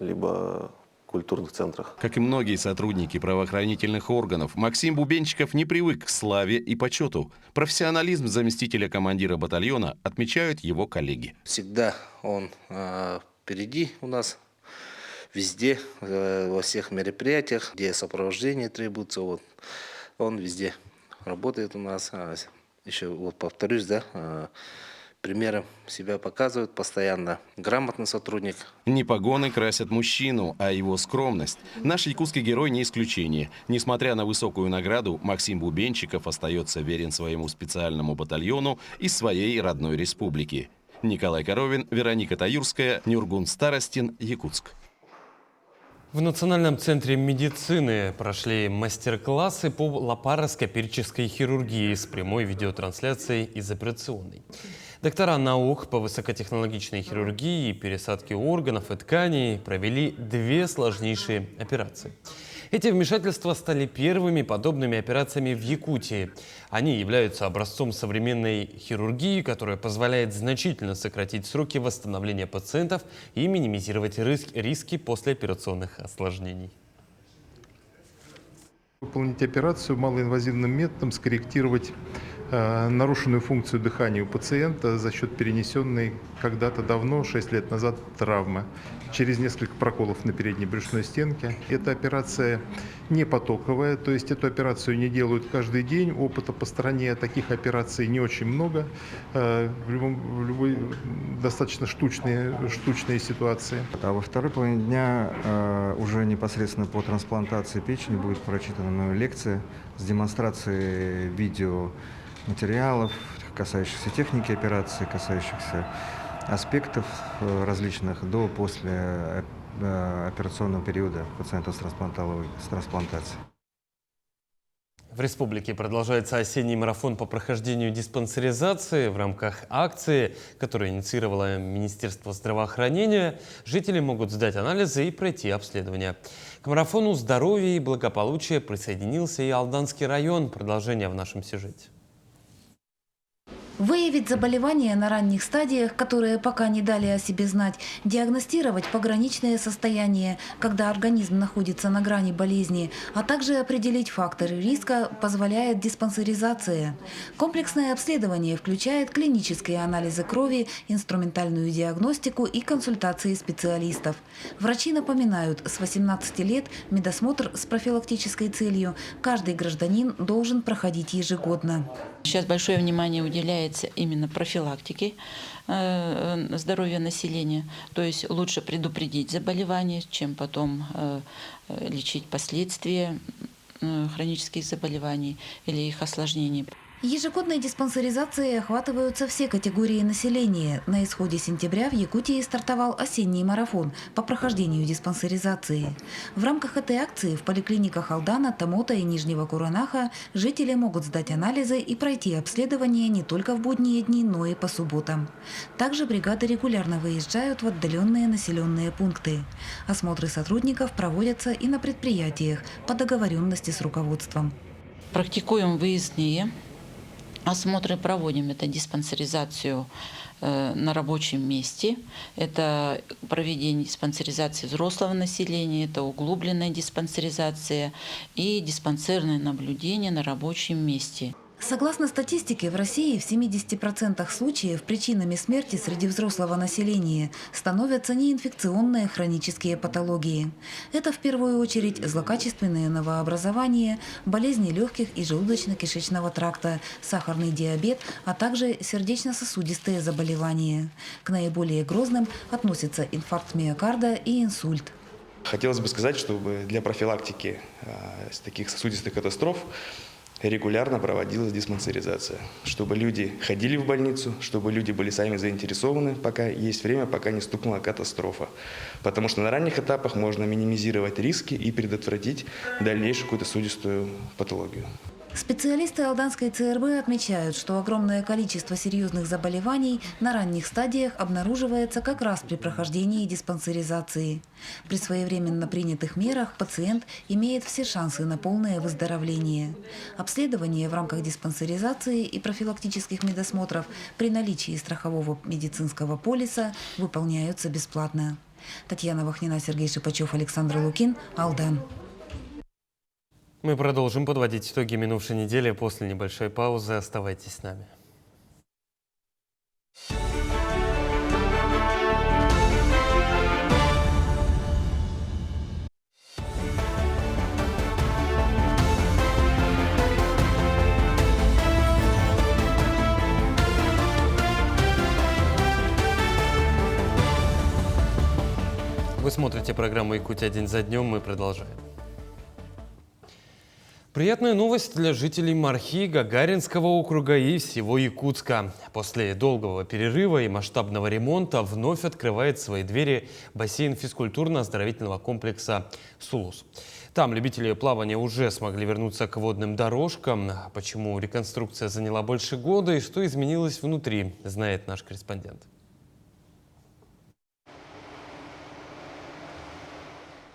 либо культурных центрах. Как и многие сотрудники правоохранительных органов, Максим Бубенчиков не привык к славе и почету. Профессионализм заместителя командира батальона отмечают его коллеги. Всегда он впереди у нас, везде, во всех мероприятиях, где сопровождение требуется. Он везде работает у нас. Еще повторюсь, примером себя показывает постоянно. Грамотный сотрудник. Не погоны красят мужчину, а его скромность. Наш якутский герой не исключение. Несмотря на высокую награду, Максим Бубенчиков остается верен своему специальному батальону и своей родной республике. Николай Коровин, Вероника Таюрская, Нюргун Старостин, Якутск. В Национальном центре медицины прошли мастер-классы по лапароскопической хирургии с прямой видеотрансляцией из операционной. Доктора наук по высокотехнологичной хирургии и пересадке органов и тканей провели 2 сложнейшие операции. Эти вмешательства стали первыми подобными операциями в Якутии. Они являются образцом современной хирургии, которая позволяет значительно сократить сроки восстановления пациентов и минимизировать риски послеоперационных осложнений. Выполнить операцию малоинвазивным методом, скорректировать нарушенную функцию дыхания у пациента за счет перенесенной когда-то давно, 6 лет назад, травмы через несколько проколов на передней брюшной стенке. Эта операция не потоковая, то есть эту операцию не делают каждый день. Опыта по стране таких операций не очень много. В любой достаточно штучные ситуации. А во второй половине дня уже непосредственно по трансплантации печени будет прочитана лекция с демонстрацией видеоматериалов, касающихся техники операции, касающихся аспектов различных до после операционного периода пациента с трансплантацией. В республике продолжается осенний марафон по прохождению диспансеризации. В рамках акции, которую инициировало Министерство здравоохранения, жители могут сдать анализы и пройти обследование. К марафону здоровья и благополучия присоединился и Алданский район. Продолжение в нашем сюжете. Выявить заболевания на ранних стадиях, которые пока не дали о себе знать, диагностировать пограничное состояние, когда организм находится на грани болезни, а также определить факторы риска позволяет диспансеризация. Комплексное обследование включает клинические анализы крови, инструментальную диагностику и консультации специалистов. Врачи напоминают, с 18 лет медосмотр с профилактической целью каждый гражданин должен проходить ежегодно. Сейчас большое внимание уделяется именно профилактике здоровья населения. То есть лучше предупредить заболевания, чем потом лечить последствия хронических заболеваний или их осложнений. Ежегодной диспансеризацией охватываются все категории населения. На исходе сентября в Якутии стартовал осенний марафон по прохождению диспансеризации. В рамках этой акции в поликлиниках Алдана, Тамота и Нижнего Куранаха жители могут сдать анализы и пройти обследование не только в будние дни, но и по субботам. Также бригады регулярно выезжают в отдаленные населенные пункты. Осмотры сотрудников проводятся и на предприятиях по договоренности с руководством. Практикуем выездные осмотры, проводим это диспансеризацию на рабочем месте, это проведение диспансеризации взрослого населения, это углубленная диспансеризация и диспансерное наблюдение на рабочем месте. Согласно статистике, в России в 70% случаев причинами смерти среди взрослого населения становятся неинфекционные хронические патологии. Это в первую очередь злокачественные новообразования, болезни легких и желудочно-кишечного тракта, сахарный диабет, а также сердечно-сосудистые заболевания. К наиболее грозным относятся инфаркт миокарда и инсульт. Хотелось бы сказать, чтобы для профилактики таких сосудистых катастроф регулярно проводилась диспансеризация, чтобы люди ходили в больницу, чтобы люди были сами заинтересованы, пока есть время, пока не стукнула катастрофа. Потому что на ранних этапах можно минимизировать риски и предотвратить дальнейшую какую-то сосудистую патологию. Специалисты Алданской ЦРБ отмечают, что огромное количество серьезных заболеваний на ранних стадиях обнаруживается как раз при прохождении диспансеризации. При своевременно принятых мерах пациент имеет все шансы на полное выздоровление. Обследования в рамках диспансеризации и профилактических медосмотров при наличии страхового медицинского полиса выполняются бесплатно. Татьяна Вахнина, Сергей Шипачев, Александр Лукин, Алдан. Мы продолжим подводить итоги минувшей недели после небольшой паузы. Оставайтесь с нами. Вы смотрите программу «Якутия. День за днем». Мы продолжаем. Приятная новость для жителей Мархи, Гагаринского округа и всего Якутска. После долгого перерыва и масштабного ремонта вновь открывает свои двери бассейн физкультурно-оздоровительного комплекса «Сулус». Там любители плавания уже смогли вернуться к водным дорожкам. Почему реконструкция заняла больше года и что изменилось внутри, знает наш корреспондент.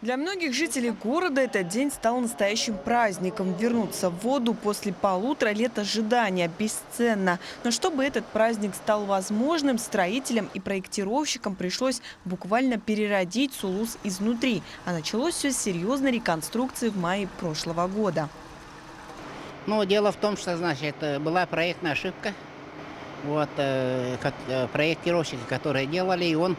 Для многих жителей города этот день стал настоящим праздником. Вернуться в воду после 1,5 лет ожидания бесценно. Но чтобы этот праздник стал возможным, строителям и проектировщикам пришлось буквально переродить Сулус изнутри. А началось все с серьезной реконструкции в мае прошлого года. Ну, дело в том, что, значит, была проектная ошибка. Вот, проектировщики, которые делали, и он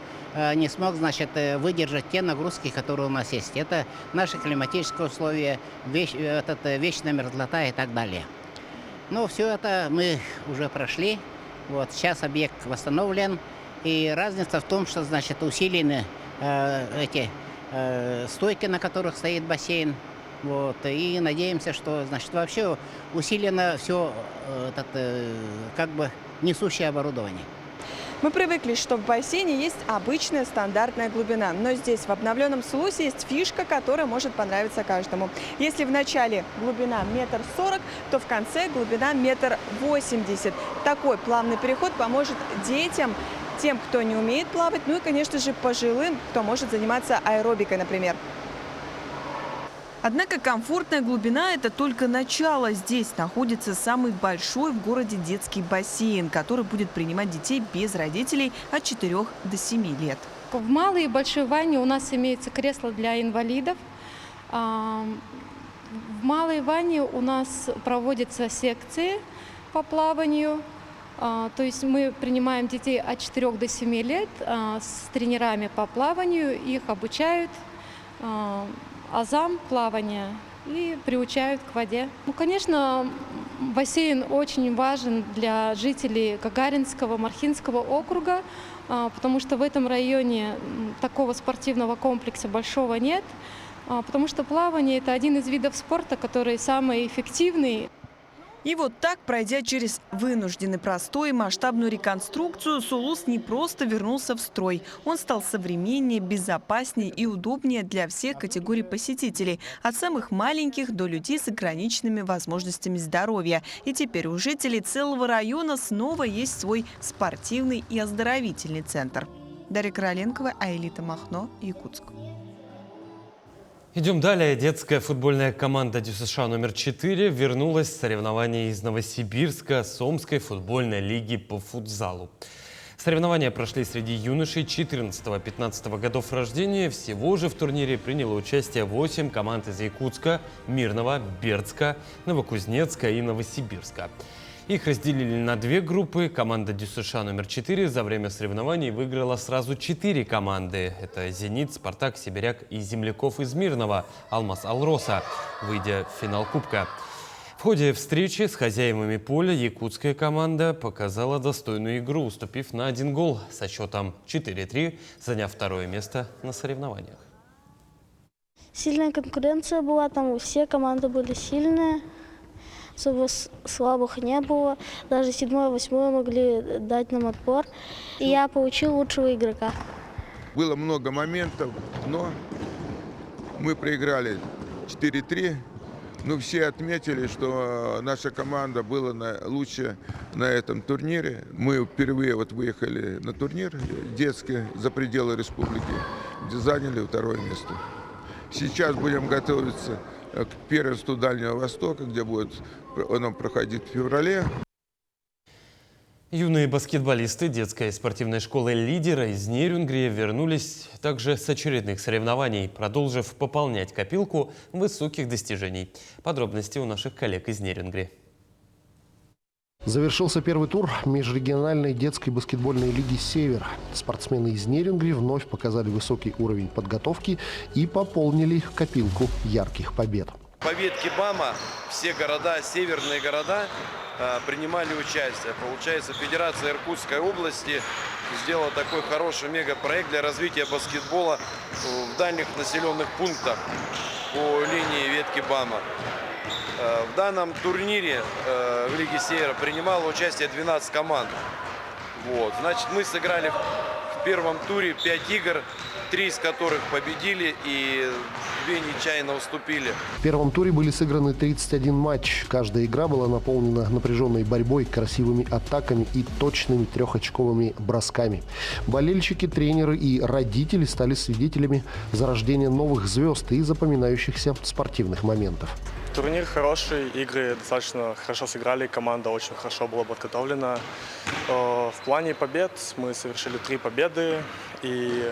не смог, значит, выдержать те нагрузки, которые у нас есть. Это наши климатические условия, вечная мерзлота и так далее. Но все это мы уже прошли. Вот, сейчас объект восстановлен. И разница в том, что, значит, усилены эти стойки, на которых стоит бассейн. Вот, и надеемся, что, значит, вообще усилено все как бы несущее оборудование. Мы привыкли, что в бассейне есть обычная стандартная глубина. Но здесь, в обновленном Сулусе, есть фишка, которая может понравиться каждому. Если в начале глубина 1,40 м, то в конце глубина 1,80 м. Такой плавный переход поможет детям, тем, кто не умеет плавать, ну и, конечно же, пожилым, кто может заниматься аэробикой, например. Однако комфортная глубина – это только начало. Здесь находится самый большой в городе детский бассейн, который будет принимать детей без родителей от 4 до 7 лет. В малой и большой ванне у нас имеется кресло для инвалидов. В малой ванне у нас проводятся секции по плаванию. То есть мы принимаем детей от 4 до 7 лет с тренерами по плаванию, их обучают азам плавания и приучают к воде. Ну, конечно, бассейн очень важен для жителей Гагаринского, Мархинского округа, потому что в этом районе такого спортивного комплекса большого нет, потому что плавание – это один из видов спорта, который самый эффективный. И вот так, пройдя через вынужденный простой и масштабную реконструкцию, Сулус не просто вернулся в строй. Он стал современнее, безопаснее и удобнее для всех категорий посетителей, от самых маленьких до людей с ограниченными возможностями здоровья. И теперь у жителей целого района снова есть свой спортивный и оздоровительный центр. Дарья Короленкова, Аэлита Махно, Якутск. Идем далее. Детская футбольная команда ДЮСШ номер 4 вернулась с соревнований из Новосибирска с Омской футбольной лиги по футзалу. Соревнования прошли среди юношей 14-15 годов рождения. Всего же в турнире приняло участие 8 команд из Якутска, Мирного, Бердска, Новокузнецка и Новосибирска. Их разделили на 2 группы. Команда ДЮСШ номер 4 за время соревнований выиграла сразу 4 команды. Это «Зенит», «Спартак», «Сибиряк» и «Земляков» из Мирного, «Алмаз Алроса», выйдя в финал Кубка. В ходе встречи с хозяевами поля якутская команда показала достойную игру, уступив на 1 гол со счетом 4-3, заняв 2-е место на соревнованиях. Сильная конкуренция была, там все команды были сильные. Особо слабых не было. Даже 7-8 могли дать нам отпор. И я получил лучшего игрока. Было много моментов, но мы проиграли 4-3. Но все отметили, что наша команда была лучше на этом турнире. Мы впервые выехали на турнир детский за пределы республики, где заняли 2-е место. Сейчас будем готовиться к первенству Дальнего Востока, где будет оно проходить в феврале. Юные баскетболисты детской спортивной школы «Лидера» из Нерюнгри вернулись также с очередных соревнований, продолжив пополнять копилку высоких достижений. Подробности у наших коллег из Нерюнгри. Завершился первый тур межрегиональной детской баскетбольной лиги «Север». Спортсмены из Нерюнгри вновь показали высокий уровень подготовки и пополнили копилку ярких побед. Победки БАМа, все города, северные города принимали участие. Получается, Федерация Иркутской области сделала такой хороший мегапроект для развития баскетбола в дальних населенных пунктах по линии ветки БАМа. В данном турнире в Лиге Севера принимало участие 12 команд. Значит, мы сыграли в первом туре 5 игр, 3 из которых победили и 2 нечаянно уступили. В первом туре были сыграны 31 матч. Каждая игра была наполнена напряженной борьбой, красивыми атаками и точными 3-очковыми бросками. Болельщики, тренеры и родители стали свидетелями зарождения новых звезд и запоминающихся спортивных моментов. Турнир хороший, игры достаточно хорошо сыграли, команда очень хорошо была подготовлена. В плане побед мы совершили 3 победы, и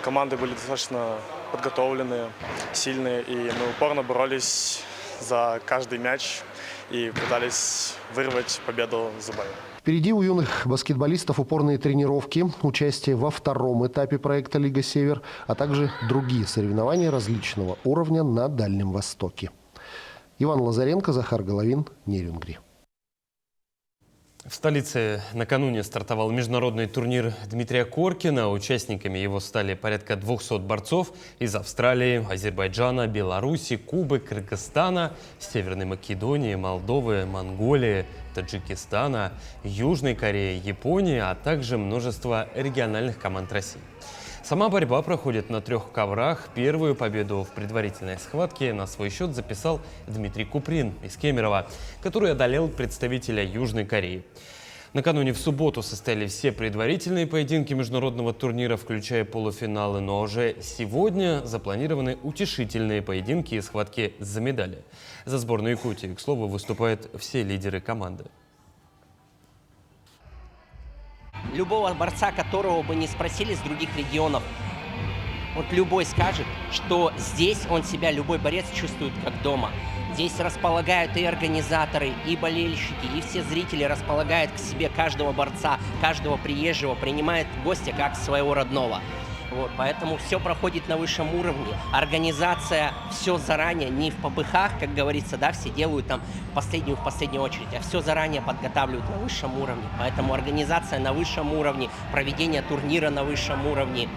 команды были достаточно подготовленные, сильные, и мы упорно боролись за каждый мяч и пытались вырвать победу зубами. Впереди у юных баскетболистов упорные тренировки, участие во 2-м этапе проекта «Лига Север», а также другие соревнования различного уровня на Дальнем Востоке. Иван Лазаренко, Захар Головин, Нерюнгри. В столице накануне стартовал международный турнир Дмитрия Коркина. Участниками его стали порядка 200 борцов из Австралии, Азербайджана, Беларуси, Кубы, Кыргызстана, Северной Македонии, Молдовы, Монголии, Таджикистана, Южной Кореи, Японии, а также множество региональных команд России. Сама борьба проходит на 3 коврах. Первую победу в предварительной схватке на свой счет записал Дмитрий Куприн из Кемерово, который одолел представителя Южной Кореи. Накануне в субботу состояли все предварительные поединки международного турнира, включая полуфиналы, но уже сегодня запланированы утешительные поединки и схватки за медали. За сборную Якутии, к слову, выступают все лидеры команды. Любого борца, которого бы не спросили с других регионов, любой скажет, что здесь он себя, любой борец, чувствует как дома. Здесь располагают и организаторы, и болельщики, и все зрители располагают к себе каждого борца, каждого приезжего, принимают гостя как своего родного. Поэтому все проходит на высшем уровне. Организация все заранее, не в попыхах, как говорится, все делают там в последнюю очередь, а все заранее подготавливают на высшем уровне. Поэтому организация на высшем уровне, проведение турнира на высшем уровне.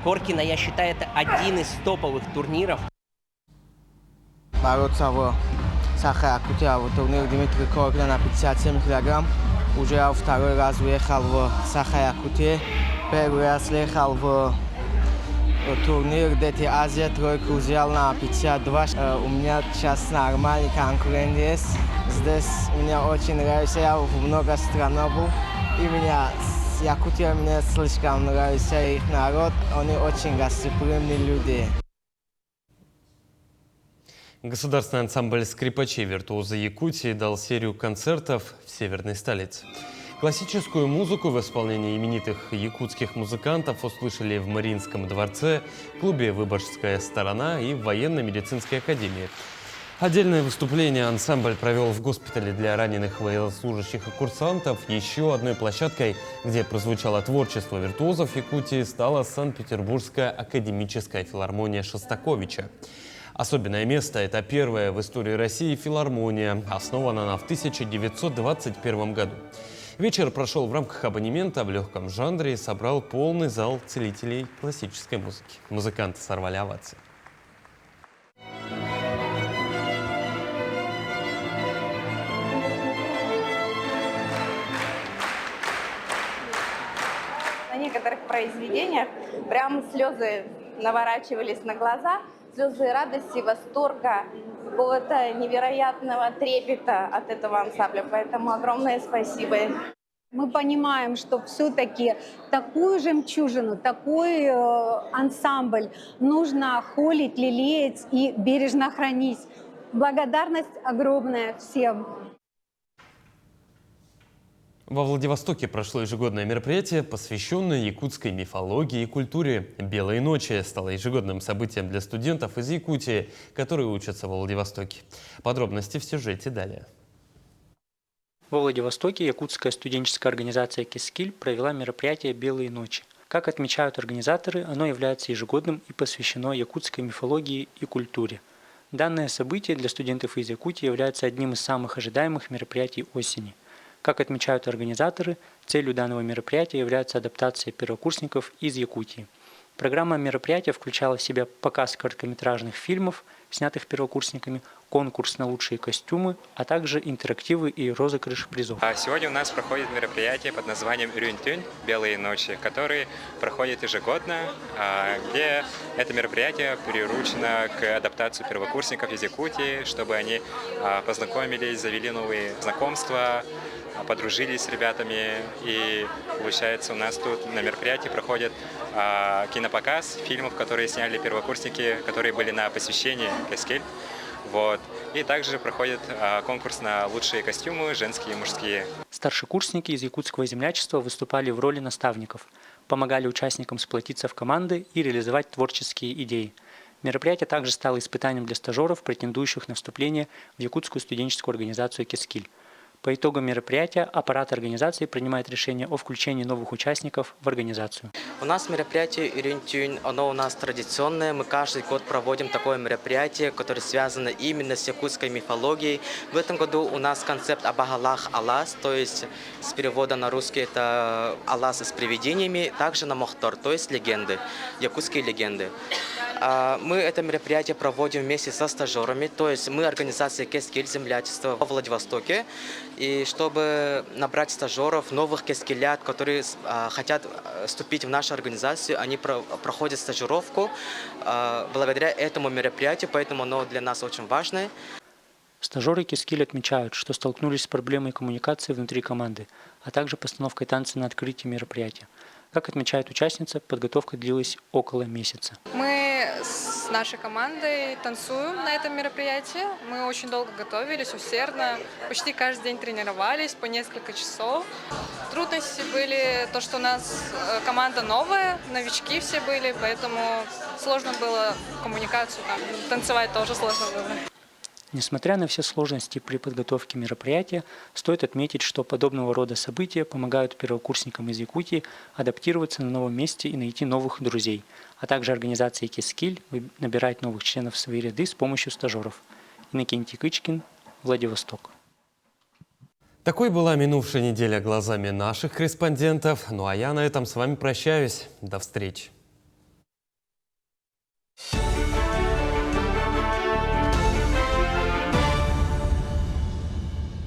Коркина, я считаю, это один из топовых турниров. Бороться в Саха-Якутия, вот турнир Дмитрия Коргина на 57 килограмм. Уже я второй раз уехал в Саха-Якутию. Первый раз ехал в турнир ДТ Азия, тройку взял на 52. У меня сейчас нормальный конкурент есть. Здесь мне очень нравится, я в много стран был. И Якутия мне слишком нравится, их народ, они очень гостеприимные люди. Государственный ансамбль скрипачей «Виртуозы Якутии» дал серию концертов в северной столице. Классическую музыку в исполнении именитых якутских музыкантов услышали в Мариинском дворце, клубе «Выборгская сторона» и в военно-медицинской академии. Отдельное выступление ансамбль провел в госпитале для раненых военнослужащих и курсантов. Еще одной площадкой, где прозвучало творчество виртуозов Якутии, стала Санкт-Петербургская академическая филармония Шостаковича. Особенное место – это первая в истории России филармония. Основана она в 1921 году. Вечер прошел в рамках абонемента в легком жанре и собрал полный зал целителей классической музыки. Музыканты сорвали овации. На некоторых произведениях прям слезы наворачивались на глаза, слезы радости, восторга, какого-то невероятного трепета от этого ансамбля. Поэтому огромное спасибо. Мы понимаем, что все-таки такую жемчужину, такой ансамбль нужно холить, лелеять и бережно хранить. Благодарность огромная всем. Во Владивостоке прошло ежегодное мероприятие, посвященное якутской мифологии и культуре. «Белые ночи» стало ежегодным событием для студентов из Якутии, которые учатся во Владивостоке. Подробности в сюжете далее. Во Владивостоке якутская студенческая организация «Кескиль» провела мероприятие «Белые ночи». Как отмечают организаторы, оно является ежегодным и посвящено якутской мифологии и культуре. Данное событие для студентов из Якутии является одним из самых ожидаемых мероприятий осени. Как отмечают организаторы, целью данного мероприятия является адаптация первокурсников из Якутии. Программа мероприятия включала в себя показ короткометражных фильмов, снятых первокурсниками, конкурс на лучшие костюмы, а также интерактивы и розыгрыш призов. Сегодня у нас проходит мероприятие под названием «Рюнтюнь. Белые ночи», который проходит ежегодно, где это мероприятие приручено к адаптации первокурсников из Якутии, чтобы они познакомились, завели новые знакомства, подружились с ребятами. И получается, у нас тут на мероприятии проходит кинопоказ фильмов, которые сняли первокурсники, которые были на посвящении Кескиль. Вот. И также проходит конкурс на лучшие костюмы, женские и мужские. Старшекурсники из якутского землячества выступали в роли наставников, помогали участникам сплотиться в команды и реализовать творческие идеи. Мероприятие также стало испытанием для стажеров, претендующих на вступление в якутскую студенческую организацию «Кескиль». По итогам мероприятия аппарат организации принимает решение о включении новых участников в организацию. У нас мероприятие «Рюнтюнь», оно у нас традиционное. Мы каждый год проводим такое мероприятие, которое связано именно с якутской мифологией. В этом году у нас концепт «Абагалах Алас», то есть с перевода на русский это «Алас с привидениями», также на Мохтор, то есть легенды, якутские легенды. Мы это мероприятие проводим вместе со стажерами, то есть мы организация «Кескиль» землячества во Владивостоке. И чтобы набрать стажеров, новых кескилят, которые хотят вступить в нашу организацию, они проходят стажировку благодаря этому мероприятию, поэтому оно для нас очень важное. Стажеры Кескиль отмечают, что столкнулись с проблемой коммуникации внутри команды, а также постановкой танца на открытии мероприятия. Как отмечает участница, подготовка длилась около месяца. Мы с нашей командой танцуем на этом мероприятии. Мы очень долго готовились, усердно. Почти каждый день тренировались по несколько часов. Трудности были то, что у нас команда новая, новички все были, поэтому сложно было коммуникацию, танцевать тоже сложно было. Несмотря на все сложности при подготовке мероприятия, стоит отметить, что подобного рода события помогают первокурсникам из Якутии адаптироваться на новом месте и найти новых друзей, а также организации «Кескиль» набирать новых членов в свои ряды с помощью стажеров. Иннокентий Кычкин, Владивосток. Такой была минувшая неделя глазами наших корреспондентов. Ну а я на этом с вами прощаюсь. До встречи.